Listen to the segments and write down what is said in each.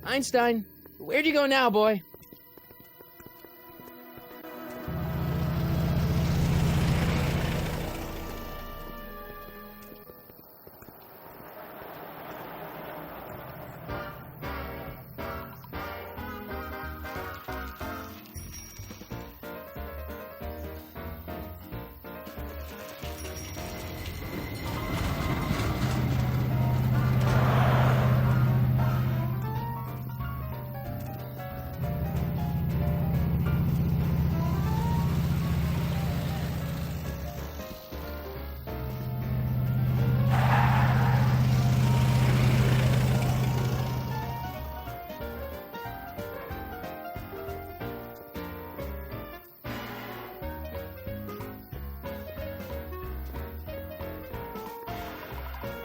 Einstein, where'd you go now, boy?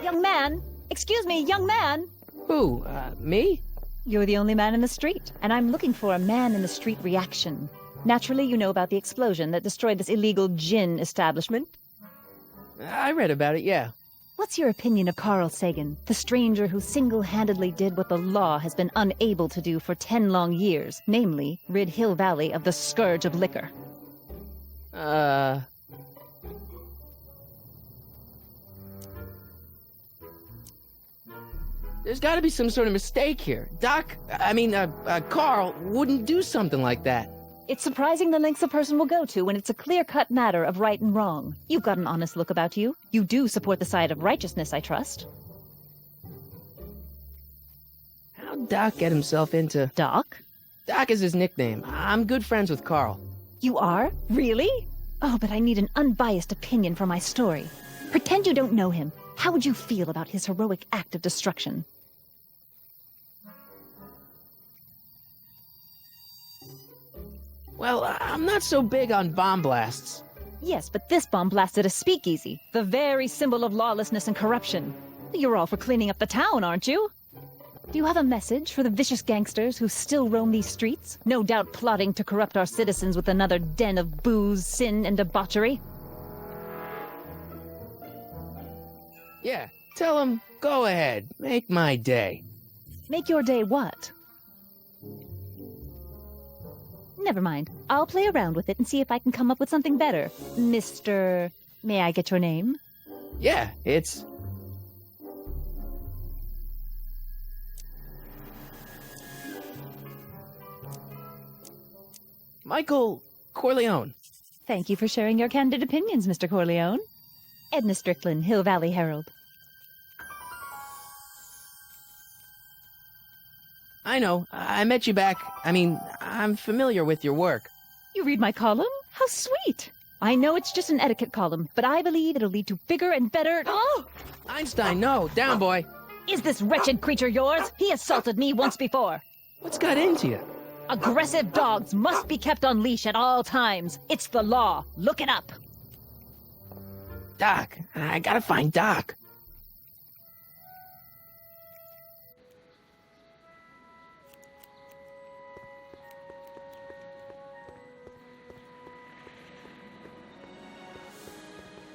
Young man! Excuse me, young man! Who, me? You're the only man in the street, and I'm looking for a man-in-the-street reaction. Naturally, you know about the explosion that destroyed this illegal gin establishment. I read about it, yeah. What's your opinion of Carl Sagan, the stranger who single-handedly did what the law has been unable to do for 10 long years, namely, rid Hill Valley of the scourge of liquor? There's gotta be some sort of mistake here. Carl wouldn't do something like that. It's surprising the lengths a person will go to when it's a clear-cut matter of right and wrong. You've got an honest look about you. You do support the side of righteousness, I trust. How'd Doc get himself into... Doc? Doc is his nickname. I'm good friends with Carl. You are? Really? Oh, but I need an unbiased opinion for my story. Pretend you don't know him. How would you feel about his heroic act of destruction? Well, I'm not so big on bomb blasts. Yes, but this bomb blasted a speakeasy, the very symbol of lawlessness and corruption. You're all for cleaning up the town, aren't you? Do you have a message for the vicious gangsters who still roam these streets, no doubt plotting to corrupt our citizens with another den of booze, sin, and debauchery? Yeah, tell him, go ahead, make my day. Make your day what? Never mind. I'll play around with it and see if I can come up with something better. Mr... May I get your name? Yeah, it's... Michael Corleone. Thank you for sharing your candid opinions, Mr. Corleone. Edna Strickland, Hill Valley Herald. I know. I met you back. I'm familiar with your work. You read my column? How sweet! I know it's just an etiquette column, but I believe it'll lead to bigger and better... Oh! Einstein, no. Down, boy. Is this wretched creature yours? He assaulted me once before. What's got into you? Aggressive dogs must be kept on leash at all times. It's the law. Look it up. Doc. I gotta find Doc.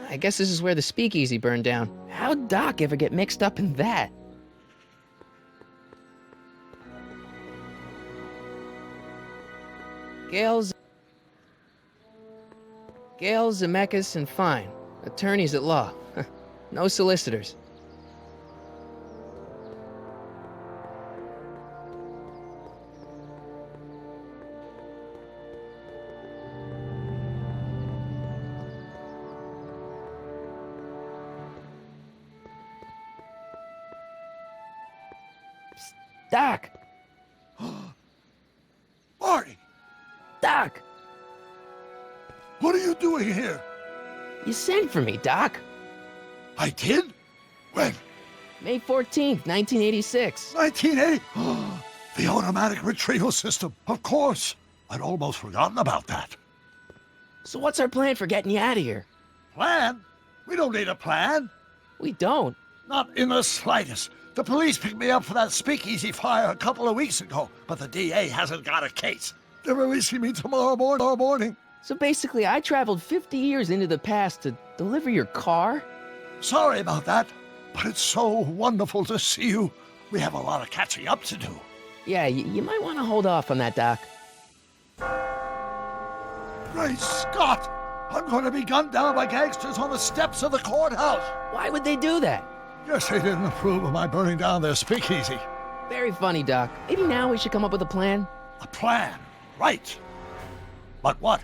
I guess this is where the speakeasy burned down. How'd Doc ever get mixed up in that? Gail Zemeckis and Fine. Attorneys at law. No solicitors. Doc! Marty! Doc! What are you doing here? You sent for me, Doc. I did? When? May 14th, 1986. 1980? The automatic retrieval system. Of course. I'd almost forgotten about that. So what's our plan for getting you out of here? Plan? We don't need a plan. We don't. Not in the slightest. The police picked me up for that speakeasy fire a couple of weeks ago, but the DA hasn't got a case. They're releasing me tomorrow morning. So basically, I traveled 50 years into the past to deliver your car? Sorry about that, but it's so wonderful to see you. We have a lot of catching up to do. Yeah, you might want to hold off on that, Doc. Great Scott! I'm going to be gunned down by gangsters on the steps of the courthouse. Why would they do that? Guess they didn't approve of my burning down their speakeasy. Very funny, Doc. Maybe now we should come up with a plan? A plan, right. But what?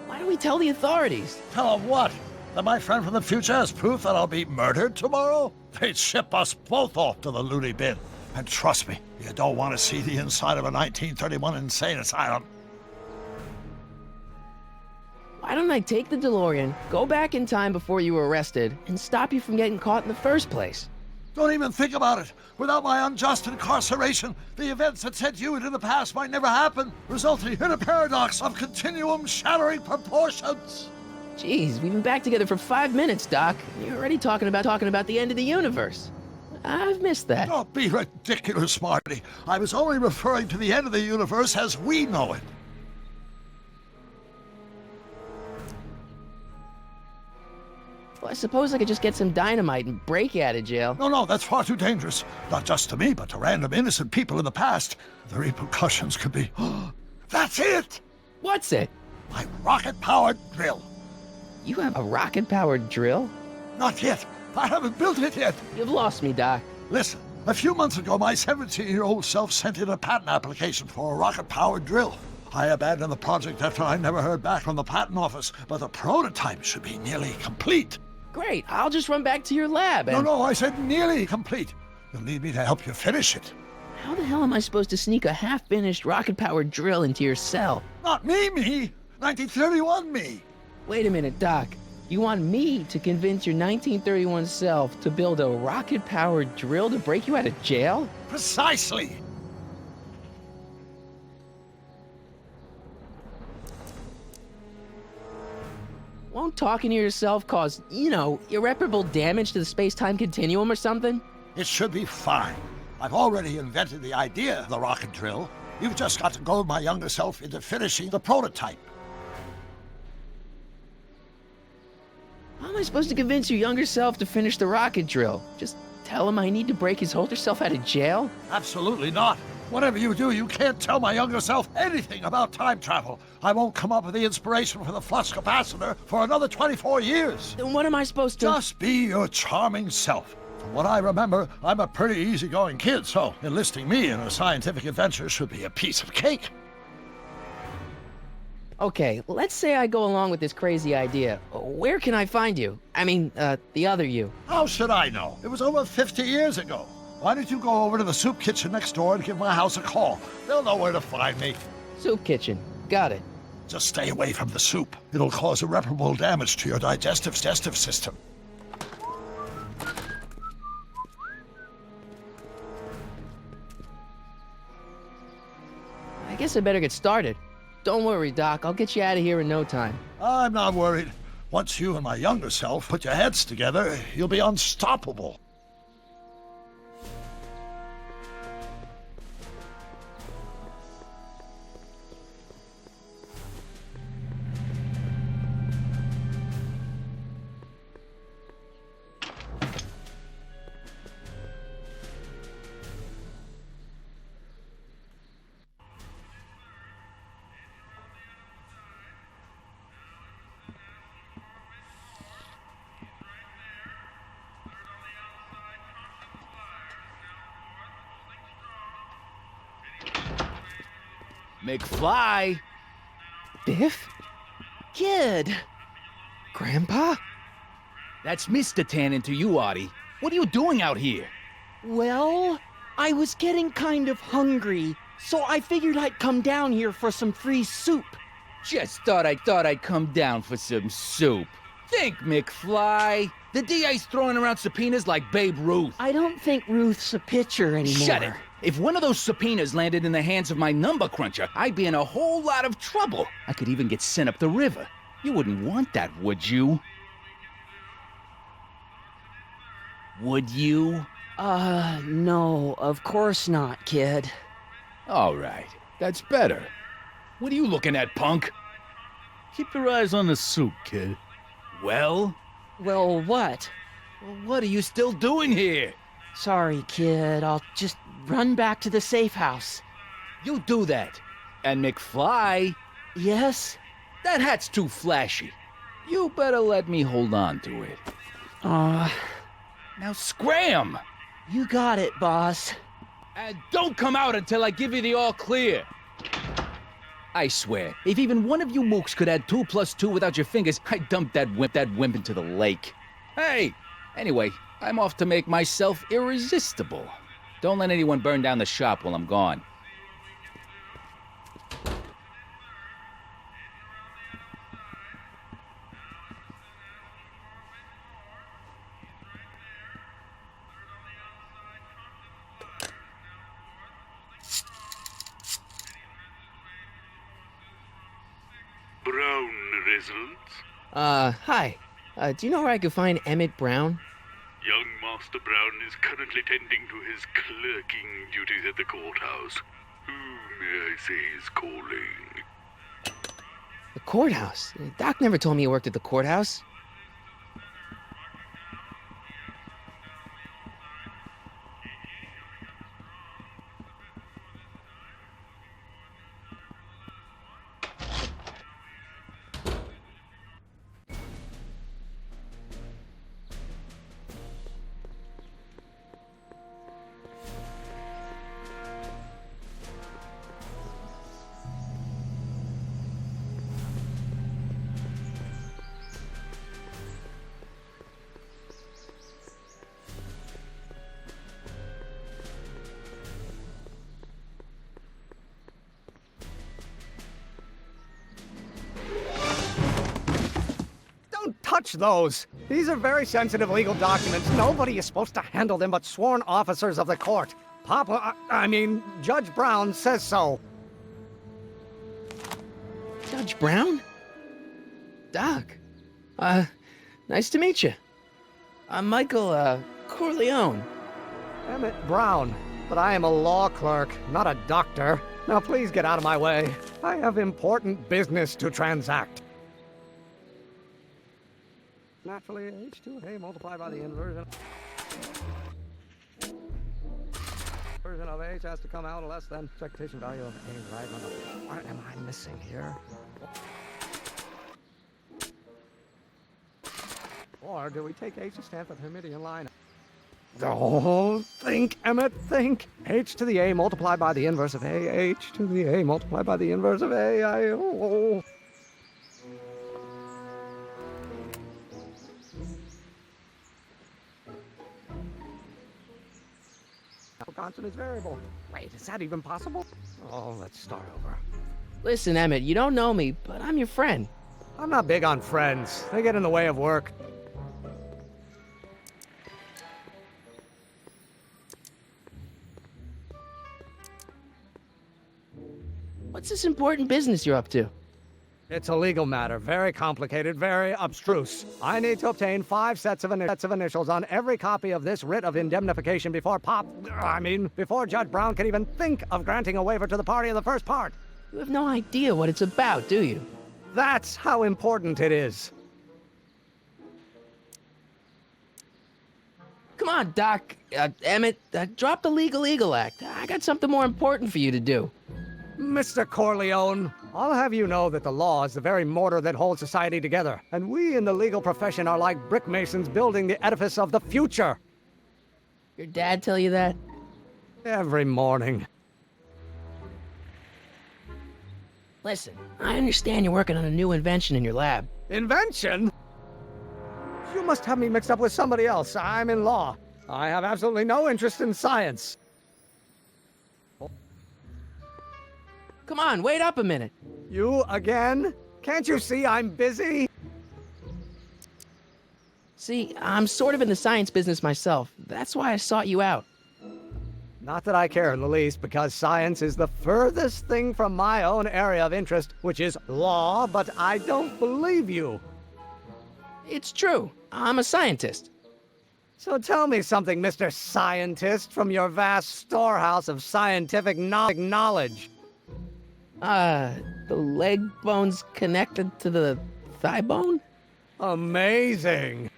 Why don't we tell the authorities? Tell them what? That my friend from the future has proof that I'll be murdered tomorrow? They'd ship us both off to the loony bin. And trust me, you don't want to see the inside of a 1931 insane asylum. Why don't I take the DeLorean, go back in time before you were arrested, and stop you from getting caught in the first place? Don't even think about it. Without my unjust incarceration, the events that sent you into the past might never happen, resulting in a paradox of continuum-shattering proportions. Jeez, we've been back together for 5 minutes, Doc. You're already talking about the end of the universe. I've missed that. Don't be ridiculous, Marty. I was only referring to the end of the universe as we know it. Well, I suppose I could just get some dynamite and break you out of jail. No, that's far too dangerous. Not just to me, but to random innocent people in the past. The repercussions could be... That's it! What's it? My rocket-powered drill. You have a rocket-powered drill? Not yet. I haven't built it yet. You've lost me, Doc. Listen, a few months ago, my 17-year-old self sent in a patent application for a rocket-powered drill. I abandoned the project after I never heard back from the patent office, but the prototype should be nearly complete. Great, I'll just run back to your lab and... No, I said nearly complete. You'll need me to help you finish it. How the hell am I supposed to sneak a half-finished rocket-powered drill into your cell? Not me! 1931 me! Wait a minute, Doc. You want me to convince your 1931 self to build a rocket-powered drill to break you out of jail? Precisely! Won't talking to yourself cause, irreparable damage to the space-time continuum or something? It should be fine. I've already invented the idea of the rocket drill. You've just got to goad my younger self into finishing the prototype. How am I supposed to convince your younger self to finish the rocket drill? Just tell him I need to break his older self out of jail? Absolutely not. Whatever you do, you can't tell my younger self anything about time travel. I won't come up with the inspiration for the flux capacitor for another 24 years. Then what am I supposed to... Just be your charming self. From what I remember, I'm a pretty easygoing kid, so enlisting me in a scientific adventure should be a piece of cake. Okay, let's say I go along with this crazy idea. Where can I find you? I mean, the other you. How should I know? It was over 50 years ago. Why don't you go over to the soup kitchen next door and give my house a call? They'll know where to find me. Soup kitchen. Got it. Just stay away from the soup. It'll cause irreparable damage to your digestive system. I guess I better get started. Don't worry, Doc. I'll get you out of here in no time. I'm not worried. Once you and my younger self put your heads together, you'll be unstoppable. McFly! Biff? Kid! Grandpa? That's Mr. Tannen to you, Artie. What are you doing out here? Well, I was getting kind of hungry, so I figured I'd come down here for some free soup. Just thought I'd come down for some soup. Think, McFly. The DA's throwing around subpoenas like Babe Ruth. I don't think Ruth's a pitcher anymore. Shut it! If one of those subpoenas landed in the hands of my number cruncher, I'd be in a whole lot of trouble. I could even get sent up the river. You wouldn't want that, would you? Would you? No, of course not, kid. All right, that's better. What are you looking at, punk? Keep your eyes on the soup, kid. Well, Well, what? Well, what are you still doing here? Sorry, kid. I'll just run back to the safe house. You do that. And McFly, Yes? that hat's too flashy. You better let me hold on to it. Now scram! You got it, boss. And don't come out until I give you the all clear. I swear, if even one of you mooks could add 2 plus 2 without your fingers, I'd dump that wimp into the lake. Hey! Anyway, I'm off to make myself irresistible. Don't let anyone burn down the shop while I'm gone. Brown residence. Hi. Do you know where I could find Emmett Brown? Young Master Brown is currently tending to his clerking duties at the courthouse. Who may I say is calling? The courthouse? Doc never told me he worked at the courthouse. Don't touch those! These are very sensitive legal documents. Nobody is supposed to handle them but sworn officers of the court. Judge Brown says so. Judge Brown? Doc. Nice to meet you. I'm Michael, Corleone. Emmett Brown. But I am a law clerk, not a doctor. Now please get out of my way. I have important business to transact. Naturally, H2A multiplied by the inversion of H has to come out less than expectation value of A, right? What am I missing here? Or do we take H to stand for the Hermitian line? Oh, think, Emmett, think. H to the A multiplied by the inverse of A. H to the A multiplied by the inverse of A. Constant is variable. Wait, is that even possible? Oh, let's start over. Listen, Emmett, you don't know me, but I'm your friend. I'm not big on friends. They get in the way of work. What's this important business you're up to? It's a legal matter, very complicated, very abstruse. I need to obtain 5 sets of initials on every copy of this writ of indemnification before before Judge Brown can even think of granting a waiver to the party in the first part. You have no idea what it's about, do you? That's how important it is. Come on, Doc. Emmett, drop the Legal Eagle Act. I got something more important for you to do. Mr. Corleone, I'll have you know that the law is the very mortar that holds society together, and we in the legal profession are like brick masons building the edifice of the future. Your dad tell you that? Every morning. Listen, I understand you're working on a new invention in your lab. Invention? You must have me mixed up with somebody else. I'm in law. I have absolutely no interest in science. Come on, wait up a minute. You again? Can't you see I'm busy? See, I'm sort of in the science business myself. That's why I sought you out. Not that I care in the least, because science is the furthest thing from my own area of interest, which is law, but I don't believe you. It's true. I'm a scientist. So tell me something, Mr. Scientist, from your vast storehouse of scientific knowledge. The leg bone's connected to the thigh bone? Amazing.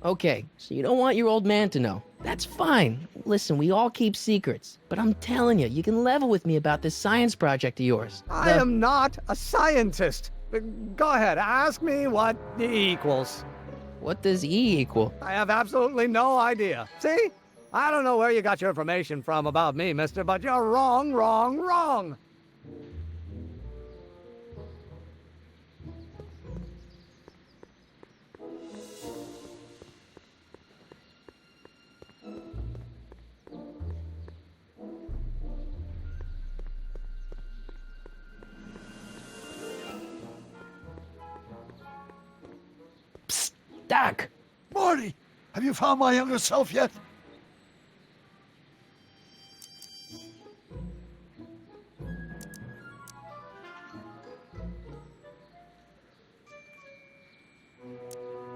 Okay, so you don't want your old man to know. That's fine. Listen, we all keep secrets. But I'm telling you, you can level with me about this science project of yours. I am not a scientist. Go ahead, ask me what E equals. What does E equal? I have absolutely no idea. See? I don't know where you got your information from about me, mister, but you're wrong, wrong, wrong. Psst, Doc. Marty, have you found my younger self yet?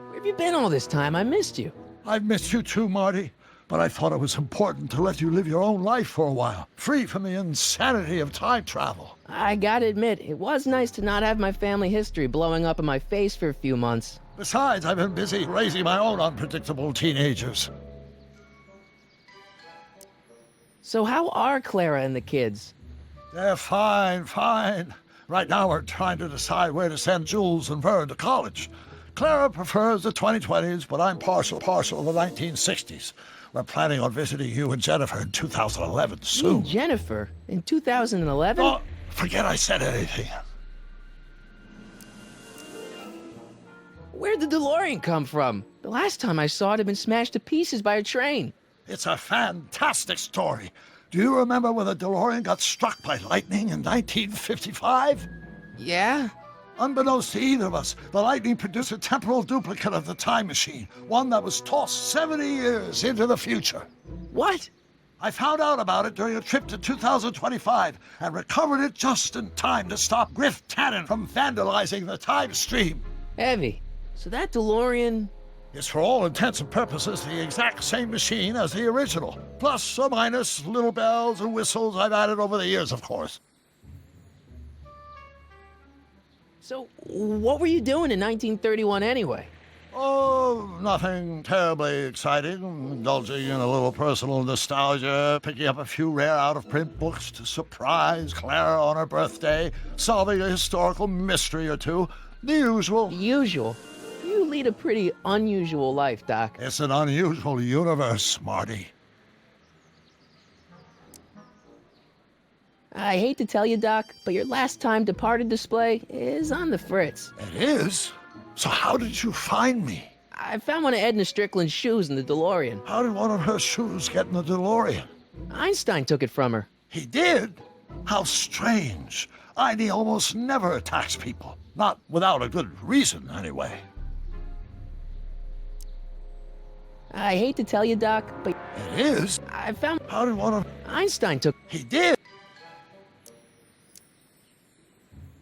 Where have you been all this time? I missed you. I've missed you too, Marty. But I thought it was important to let you live your own life for a while, free from the insanity of time travel. I gotta admit, it was nice to not have my family history blowing up in my face for a few months. Besides, I've been busy raising my own unpredictable teenagers. So how are Clara and the kids? They're fine, fine. Right now we're trying to decide where to send Jules and Vern to college. Clara prefers the 2020s, but I'm partial to the 1960s. We're planning on visiting you and Jennifer in 2011 Me soon. and Jennifer? In 2011? Oh, forget I said anything. Where'd the DeLorean come from? The last time I saw it had been smashed to pieces by a train. It's a fantastic story. Do you remember when the DeLorean got struck by lightning in 1955? Yeah? Unbeknownst to either of us, the lightning produced a temporal duplicate of the time machine, one that was tossed 70 years into the future. What? I found out about it during a trip to 2025 and recovered it just in time to stop Griff Tannen from vandalizing the time stream. Heavy. So that DeLorean... It's for all intents and purposes the exact same machine as the original. Plus or minus little bells and whistles I've added over the years, of course. So, what were you doing in 1931 anyway? Oh, nothing terribly exciting. Indulging in a little personal nostalgia, picking up a few rare out-of-print books to surprise Clara on her birthday, solving a historical mystery or two. The usual. Usual? You lead a pretty unusual life, Doc. It's an unusual universe, Marty. I hate to tell you, Doc, but your last time departed display is on the fritz. It is? So how did you find me? I found one of Edna Strickland's shoes in the DeLorean. How did one of her shoes get in the DeLorean? Einstein took it from her. He did? How strange. Ida almost never attacks people. Not without a good reason, anyway. I hate to tell you, Doc, but It is? I found How did one of... Einstein took... He did?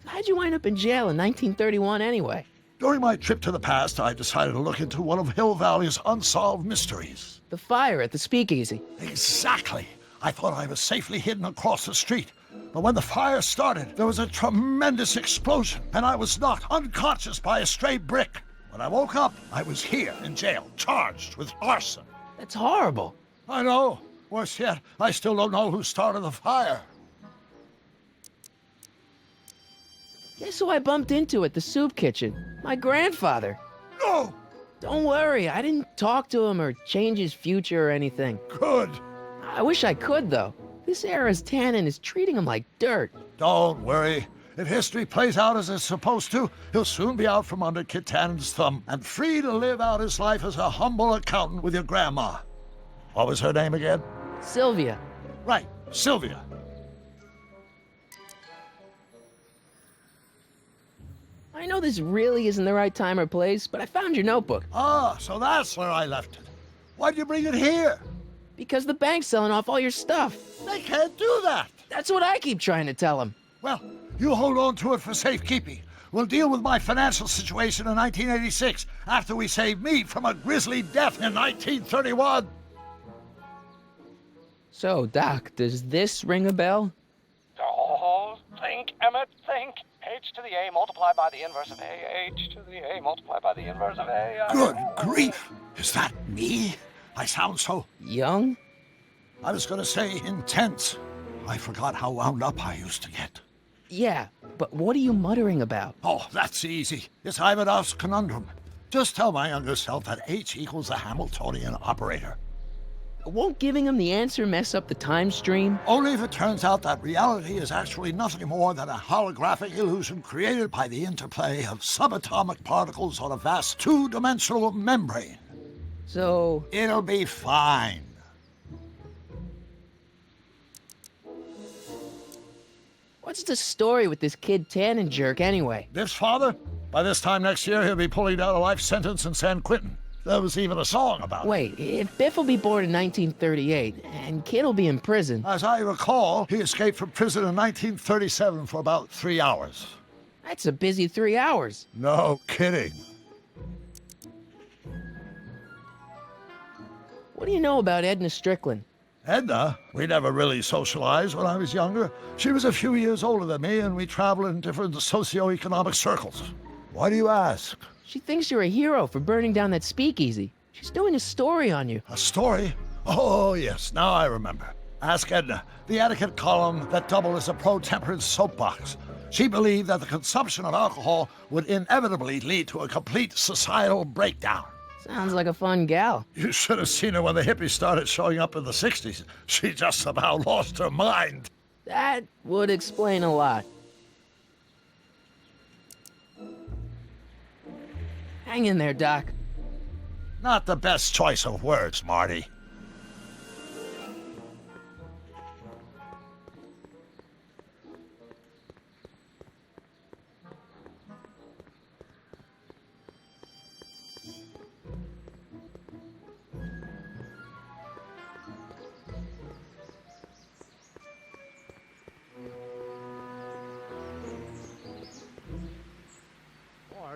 How'd you wind up in jail in 1931 anyway? During my trip to the past, I decided to look into one of Hill Valley's unsolved mysteries. The fire at the speakeasy. Exactly. I thought I was safely hidden across the street. But when the fire started, there was a tremendous explosion, and I was knocked unconscious by a stray brick. When I woke up, I was here in jail, charged with arson. That's horrible. I know. Worse yet, I still don't know who started the fire. Guess who I bumped into at the soup kitchen? My grandfather. No! Don't worry, I didn't talk to him or change his future or anything. Good. I wish I could, though. This era's Tannen is treating him like dirt. Don't worry. If history plays out as it's supposed to, he'll soon be out from under Kit Tannen's thumb and free to live out his life as a humble accountant with your grandma. What was her name again? Sylvia. Right, Sylvia. I know this really isn't the right time or place, but I found your notebook. Ah, so that's where I left it. Why'd you bring it here? Because the bank's selling off all your stuff. They can't do that. That's what I keep trying to tell him. Well, you hold on to it for safekeeping. We'll deal with my financial situation in 1986 after we save me from a grisly death in 1931. So, Doc, does this ring a bell? Oh, think, Emmett, think. H to the A multiplied by the inverse of A. H to the A multiplied by the inverse of A. Good grief. Is that me? I sound so... Young? I was going to say intense. I forgot how wound up I used to get. Yeah, but what are you muttering about? Oh, that's easy. It's Ivanov's conundrum. Just tell my younger self that H equals the Hamiltonian operator. Won't giving him the answer mess up the time stream? Only if it turns out that reality is actually nothing more than a holographic illusion created by the interplay of subatomic particles on a vast two-dimensional membrane. So... It'll be fine. what's the story with this kid Tannen jerk anyway? Biff's father? By this time next year, he'll be pulling down a life sentence in San Quentin. There was even a song about it. Wait, if Biff will be born in 1938, and Kid will be in prison... As I recall, he escaped from prison in 1937 for about 3 hours. that's a busy 3 hours. No kidding. What do you know about Edna Strickland? Edna, we never really socialized when I was younger. She was a few years older than me, and we traveled in different socioeconomic circles. Why do you ask? She thinks you're a hero for burning down that speakeasy. She's doing a story on you. A story? Oh, yes, now I remember. Ask Edna, the etiquette column that doubled as a pro-temperance soapbox. She believed that the consumption of alcohol would inevitably lead to a complete societal breakdown. Sounds like a fun gal. You should have seen her when the hippies started showing up in the 60s. She just about lost her mind. That would explain a lot. Hang in there, Doc. Not the best choice of words, Marty.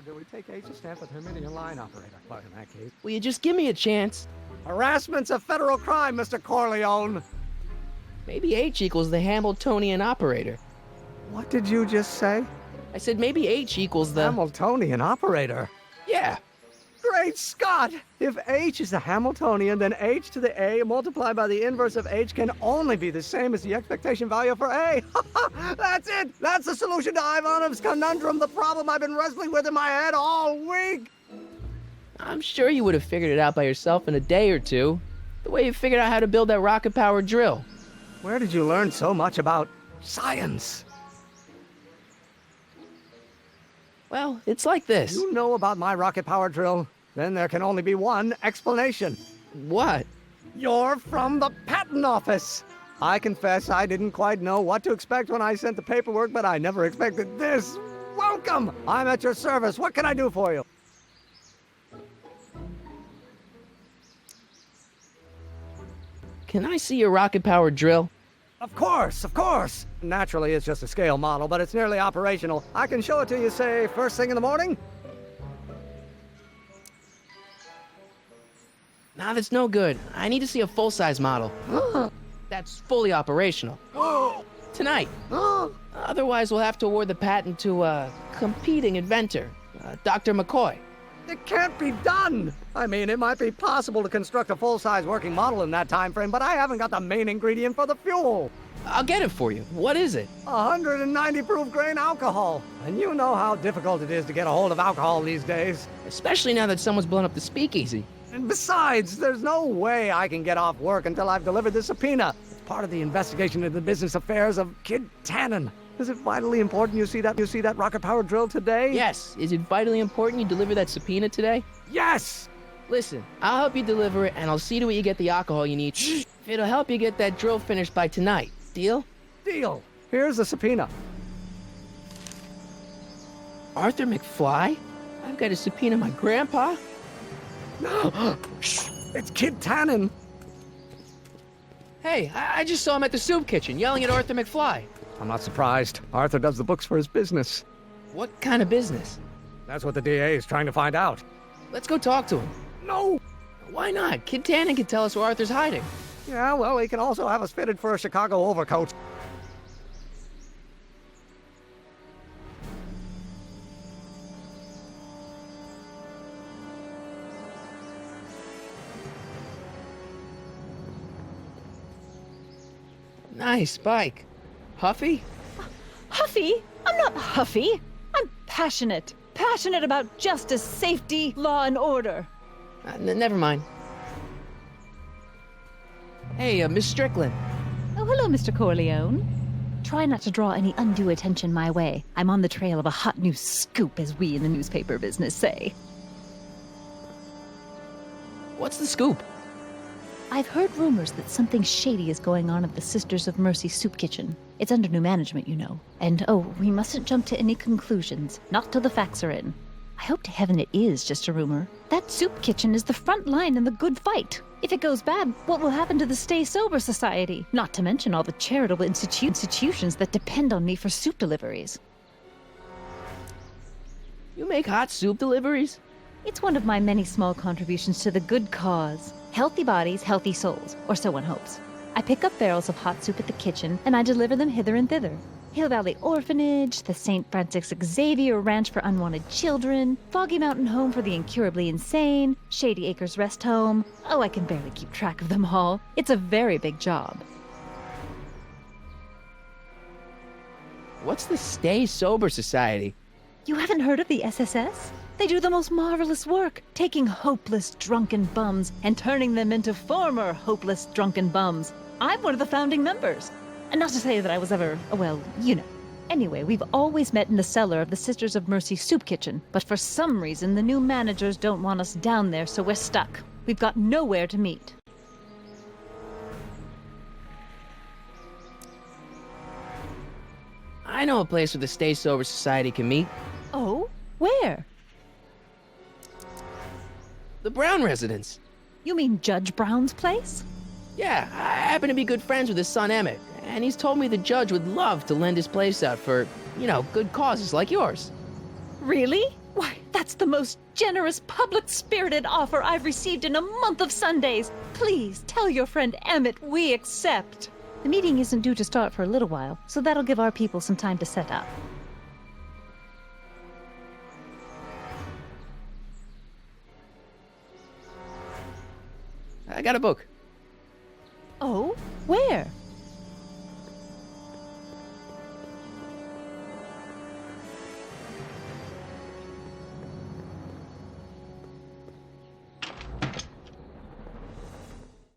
Or do we take H to stand for Terminian line operator? But in that case... Will you just give me a chance? Harassment's a federal crime, Mr. Corleone! Maybe H equals the Hamiltonian operator. What did you just say? I said maybe H equals the... Hamiltonian operator? Yeah. Great Scott! If H is the Hamiltonian, then H to the A multiplied by the inverse of H can only be the same as the expectation value for A. That's it! That's the solution to Ivanov's conundrum, the problem I've been wrestling with in my head all week! I'm sure you would have figured it out by yourself in a day or two. The way you figured out how to build that rocket-powered drill. Where did you learn so much about science? Well, it's like this. You know about my rocket power drill? Then there can only be one explanation. What? You're from the patent office. I confess I didn't quite know what to expect when I sent the paperwork, but I never expected this. Welcome! I'm at your service. What can I do for you? Can I see your rocket-powered drill? Of course, of course. Naturally, it's just a scale model, but it's nearly operational. I can show it to you, say, first thing in the morning? Nah, that's no good. I need to see a full-size model. That's fully operational. Tonight. Otherwise, we'll have to award the patent to a competing inventor, Dr. McCoy. It can't be done! I mean, it might be possible to construct a full-size working model in that time frame, but I haven't got the main ingredient for the fuel. I'll get it for you. What is it? 190 proof grain alcohol. And you know how difficult it is to get a hold of alcohol these days. Especially now that someone's blown up the speakeasy. And besides, there's no way I can get off work until I've delivered the subpoena. It's part of the investigation into the business affairs of Kid Tannen. Is it vitally important you see that rocket-powered drill today? Yes. Is it vitally important you deliver that subpoena today? Yes! Listen, I'll help you deliver it, and I'll see to it you get the alcohol you need. If it'll help you get that drill finished by tonight. Deal? Deal. Here's the subpoena. Arthur McFly? I've got to subpoena my grandpa? No! It's Kid Tannen. Hey, I just saw him at the soup kitchen yelling at Arthur McFly. I'm not surprised. Arthur does the books for his business. What kind of business? That's what the DA is trying to find out. Let's go talk to him. No! Why not? Kid Tannen can tell us where Arthur's hiding. Yeah, well, he can also have us fitted for a Chicago overcoat. Nice bike. Huffy? Huffy? I'm not huffy. I'm passionate. Passionate about justice, safety, law, and order. Never mind. Hey, Miss Strickland. Oh, hello, Mr. Corleone. Try not to draw any undue attention my way. I'm on the trail of a hot new scoop, as we in the newspaper business say. What's the scoop? I've heard rumors that something shady is going on at the Sisters of Mercy soup kitchen. It's under new management, you know. And we mustn't jump to any conclusions, not till the facts are in. I hope to heaven it is just a rumor. That soup kitchen is the front line in the good fight. If it goes bad, what will happen to the Stay Sober Society? Not to mention all the charitable institutions that depend on me for soup deliveries. You make hot soup deliveries? It's one of my many small contributions to the good cause. Healthy bodies, healthy souls, or so one hopes. I pick up barrels of hot soup at the kitchen, and I deliver them hither and thither. Hill Valley Orphanage, the St. Francis Xavier Ranch for Unwanted Children, Foggy Mountain Home for the Incurably Insane, Shady Acres Rest Home. Oh, I can barely keep track of them all. It's a very big job. What's the Stay Sober Society? You haven't heard of the SSS? They do the most marvelous work, taking hopeless drunken bums and turning them into former hopeless drunken bums. I'm one of the founding members. And not to say that I was ever, well, you know. Anyway, we've always met in the cellar of the Sisters of Mercy soup kitchen, but for some reason the new managers don't want us down there, so we're stuck. We've got nowhere to meet. I know a place where the Stay Sober Society can meet. Oh? Where? The Brown residence. You mean Judge Brown's place? Yeah, I happen to be good friends with his son Emmett, and he's told me the judge would love to lend his place out for, good causes like yours. Really? Why, that's the most generous, public-spirited offer I've received in a month of Sundays. Please, tell your friend Emmett we accept. The meeting isn't due to start for a little while, so that'll give our people some time to set up. I got a book. Oh? Where?